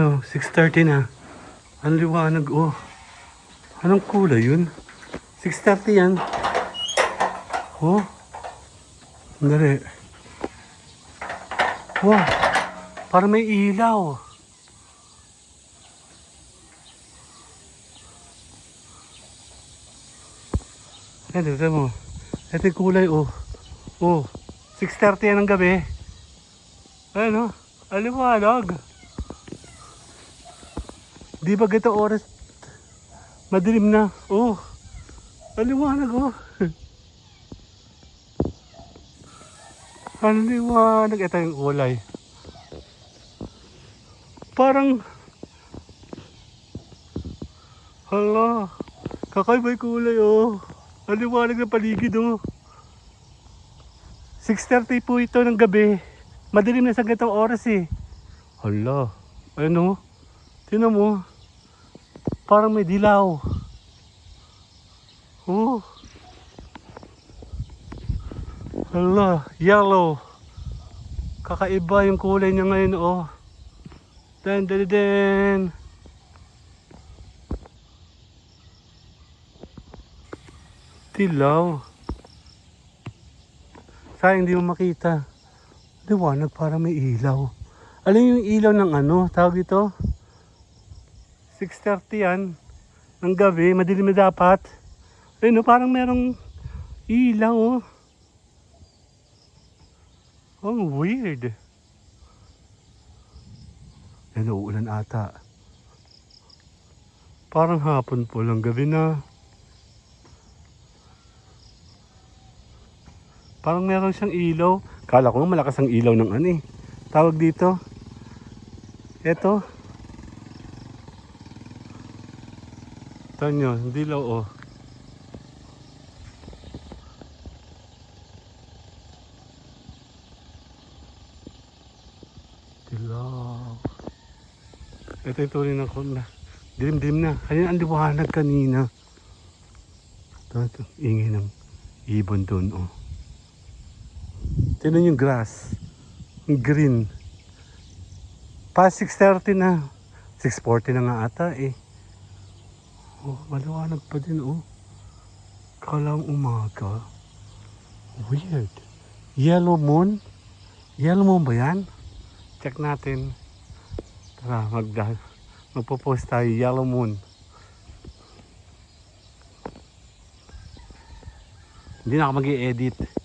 oh, 6:30 na. Ang liwanag, oh. Anong kulay yun? 6:30 yan. Oh. Dali. Wow. Parang may ilaw. Ayan, ito mo. Ito yung kulay, oh. Oh. 6:30 yan ng gabi. Ayan, oh. Ang liwanag. Di ba gito oras? Madilim na. Oh. Ang liwanag, oh. Ang liwanag. Ito yung kulay. Parang hala. Kakaiba yung kulay, oh. Ang liwanag ng paligid, oh. 6:30 po ito ng gabi. Madilim na sa ganitong oras, eh. Hala. Ayun, oh. Tingnan mo. Parang may dilaw. Oh. Hala. Yellow. Kakaiba yung kulay niya ngayon, oh. Den. Dilaw. Sayang hindi mo makita. Liwanag para may ilaw. Alam yung ilaw ng ano? Tawag ito? 6:30 yan. Ng gabi. Madilim na dapat. Ayun, parang merong ilaw, oh. Oh, weird. Yan, uulan ata. Parang hapon po lang, gabi na. Parang meron siyang ilaw. Kala ko nga malakas ang ilaw ng ano, eh. Tawag dito. Eto. Ito nyo, dilaw, oh. Dilaw. Ito yung tuloy ng kuna. Dilim-dilim na. Kaya ang liwanag kanina. Ito, ingay ng ibon doon, oh. Tignan yung grass. Yung green. Past 6:30 na. 6:40 na nga ata, eh. Oh, maliwanag pa din, oh. Kalang umaga. Weird. Yellow moon? Yellow moon ba yan? Check natin. Tara, magpo-post tayo. Yellow moon. Hindi na ako mag-i-edit.